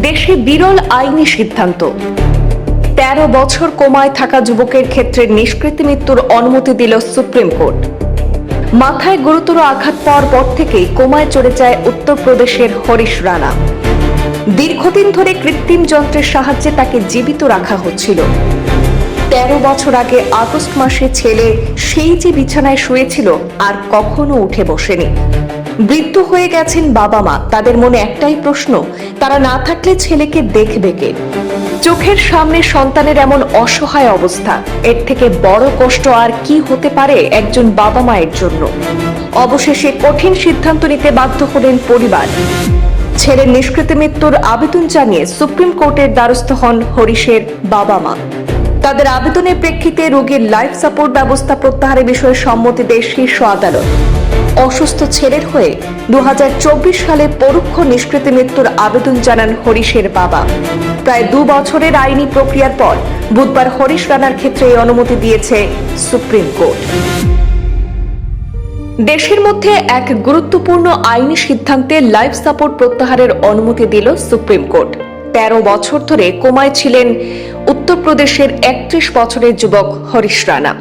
দেশে বিরল আইনি সিদ্ধান্ত। ১৩ বছর কোমায় থাকা যুবকের ক্ষেত্রে নিষ্কৃতি মৃত্যুর অনুমতি দিল সুপ্রিম কোর্ট। মাথায় গুরুতর আঘাত পাওয়ার পর থেকেই কোমায় চলে যায় উত্তরপ্রদেশের হরিশ রানা। দীর্ঘদিন ধরে কৃত্রিম যন্ত্রের সাহায্যে তাকে জীবিত রাখা হচ্ছিল। ১৩ বছর আগে আগস্ট মাসে ছেলে সেই যে বিছানায় শুয়েছিল আর কখনো উঠে বসেনি। বৃদ্ধ হয়ে গেছেন বাবা মা, তাদের মনে একটাই প্রশ্ন, তারা না থাকলে ছেলেকে দেখবে কে? চোখের সামনে সন্তানের এমন অসহায় অবস্থা, এর থেকে বড় কষ্ট আর কি হতে পারে একজন বাবা মায়ের জন্য? অবশেষে কঠিন সিদ্ধান্ত নিতে বাধ্য হলেন পরিবার। ছেলের নিষ্কৃতি মৃত্যুর আবেদন জানিয়ে সুপ্রিম কোর্টের দ্বারস্থ হন হরিশের বাবা মা। তাদের আবেদনের প্রেক্ষিতে রোগীর লাইফ সাপোর্ট ব্যবস্থা প্রত্যাহারের বিষয়ে সম্মতি দেয় শীর্ষ আদালত। অসুস্থ ছেলের হয়ে ২০২৪ সালে পরোক্ষ নিষ্কৃতি মৃত্যুর আবেদন জানান হরিশের বাবা। প্রায় ২ বছরের আইনি প্রক্রিয়ার পর বুধবার হরিশ রানার ক্ষেত্রে এই অনুমতি দিয়েছে সুপ্রিম কোর্ট। দেশের মধ্যে এক গুরুত্বপূর্ণ আইনি সিদ্ধান্তে লাইফ সাপোর্ট প্রত্যাহারের অনুমতি দিল সুপ্রিম কোর্ট। ১৩ বছর ধরে কোমায় ছিলেন উত্তরপ্রদেশের ৩১ বছরের যুবক হরিশ রানা।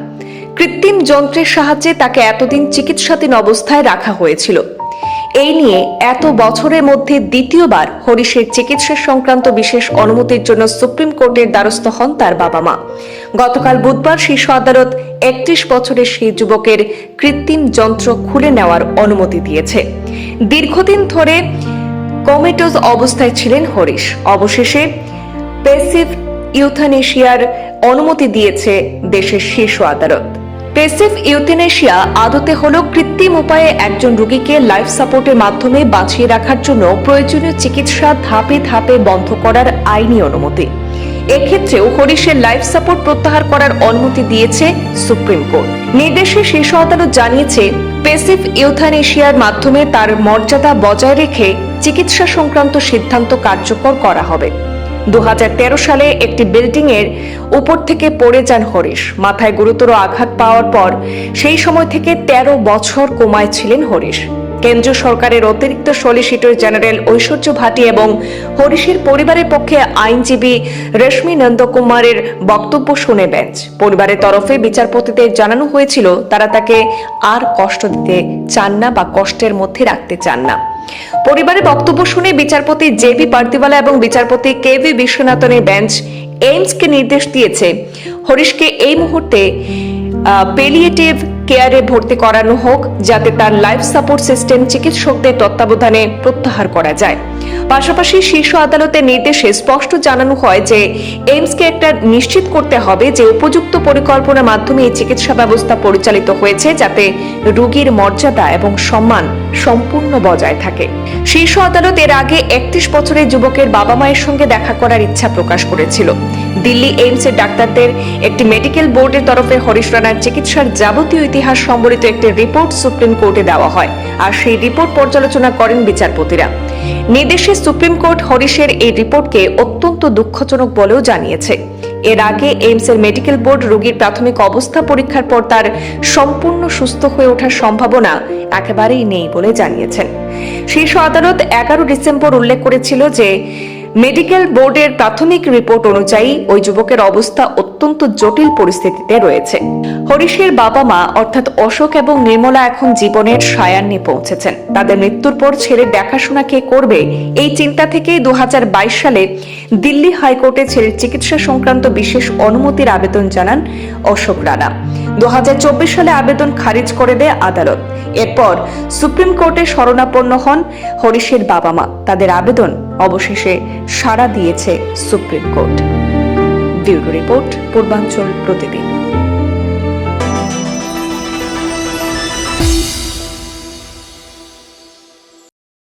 কৃত্রিম যন্ত্রের সাহায্যে তাকে এতদিন চিকিৎসাধীন অবস্থায় রাখা হয়েছিল। এই নিয়ে এত বছরের মধ্যে দ্বিতীয়বার হরিশের চিকিৎসা সংক্রান্ত বিশেষ অনুমতির জন্য সুপ্রিম কোর্টের দ্বারস্থ হন তার বাবা মা। গতকাল বুধবার শীর্ষ আদালত ৩১ বছরের সেই যুবকের কৃত্রিম যন্ত্র খুলে নেওয়ার অনুমতি দিয়েছে। দীর্ঘদিন ধরে কোমেটোজ অবস্থায় ছিলেন হরিশ। অবশেষে প্যাসিভ ইউথানেশিয়ার অনুমতি দিয়েছে দেশের শীর্ষ আদালত। প্যাসিভ ইউথেনেশিয়া আদতে হলো কৃত্রিম উপায়ে একজন রোগীকে লাইফ সাপোর্টের মাধ্যমে বাঁচিয়ে রাখার জন্য প্রয়োজনীয় চিকিৎসা ধাপে ধাপে বন্ধ করার আইনি অনুমতি। এক্ষেত্রেও হরিশের লাইফ সাপোর্ট প্রত্যাহার করার অনুমতি দিয়েছে সুপ্রিম কোর্ট। নির্দেশে শীর্ষ আদালত জানিয়েছে, প্যাসিভ ইউথানেশিয়ার মাধ্যমে তার মর্যাদা বজায় রেখে চিকিৎসা সংক্রান্ত সিদ্ধান্ত কার্যকর করা হবে। ২০১৩ সালে একটি বিল্ডিং এর উপর থেকে পড়ে যান হরিশ। মাথায় গুরুতর আঘাত পাওয়ার পর সেই সময় থেকে ১৩ বছর কোমায় ছিলেন হরিশ। কেন্দ্রীয় সরকারের অতিরিক্ত সলিসিটর জেনারেল ঐশ্বর্য ভাটি এবং হরিশের পরিবারের পক্ষে আইনজীবী রেশমি নন্দকুমারের বক্তব্য শুনে বেঞ্চ। পরিবারের তরফে বিচারপতিদের জানানো হয়েছিল তারা তাকে আর কষ্ট দিতে চান না বা কষ্টের মধ্যে রাখতে চান না। পরিবারের বক্তব্য শুনে বিচারপতি জে.বি. পার্তিওয়ালা এবং বিচারপতি কে.ভি. বিশ্বনাথনের বেঞ্চ এইমসকে নির্দেশ দিয়েছে হরিশকে এই মুহূর্তে পেলিয়েটিভ কেয়ারে ভর্তি করানো হোক, যাতে তার লাইফ সাপোর্ট সিস্টেম চিকিৎসকদের তত্ত্বাবধানে প্রত্যাহার করা যায়। পাশাপাশি শীর্ষ আদালতের নির্দেশে স্পষ্ট জানানো হয় যে এইমসকে একটা নিশ্চিত করতে হবে যে উপযুক্ত পরিকল্পনার মাধ্যমে এই চিকিৎসা ব্যবস্থা পরিচালিত হয়েছে, যাতে রোগীর মর্যাদা এবং সম্মান সম্পূর্ণ বজায় থাকে। শীর্ষ আদালত এর আগে ৩১ বছরের যুবকের বাবা মায়ের সঙ্গে দেখা করার ইচ্ছা প্রকাশ করেছিল। দিল্লি এইমসের ডাক্তারদের একটি মেডিকেল বোর্ডের তরফে হরিশ রানার চিকিৎসার যাবতীয় ইতিহাস সম্বলিত একটি রিপোর্ট সুপ্রিম কোর্টে দেওয়া হয়, আর সেই রিপোর্ট পর্যালোচনা করেন বিচারপতিরা। নির্দেশে সুপ্রিম কোর্ট হরিশের এই রিপোর্টকে অত্যন্ত দুঃখজনক বলেও জানিয়েছে। এর আগে এইমসের মেডিকেল বোর্ড রোগীর প্রাথমিক অবস্থা পরীক্ষার পর তার সম্পূর্ণ সুস্থ হয়ে ওঠার সম্ভাবনা একেবারেই নেই বলে জানিয়েছেন। শীর্ষ আদালত ১১ ডিসেম্বর উল্লেখ করেছিল যে মেডিকেল বোর্ডের প্রাথমিক রিপোর্ট অনুযায়ী ওই যুবকের অবস্থা অত্যন্ত জটিল পরিস্থিতিতে রয়েছে। হরিশের বাবা মা অর্থাৎ অশোক এবং নির্মলা এখন জীবনের সায়ান্নে পৌঁছেছেন। তাদের মৃত্যুর পর ছেলের দেখাশোনা কে করবে, এই চিন্তা থেকেই ২০২২ সালে দিল্লি হাইকোর্টে ছেলের চিকিৎসা সংক্রান্ত বিশেষ অনুমতির আবেদন জানান অশোক রানা। ২০২৪ সালে আবেদন খারিজ করে দেয় আদালত। এরপর সুপ্রিম কোর্টে শরণাপন্ন হন হরিশের বাবা মা। তাদের আবেদন অবশেষে সাড়া দিয়েছে সুপ্রিম কোর্ট। ব্যুরো রিপোর্ট, পূর্বাঞ্চল প্রতিদিন।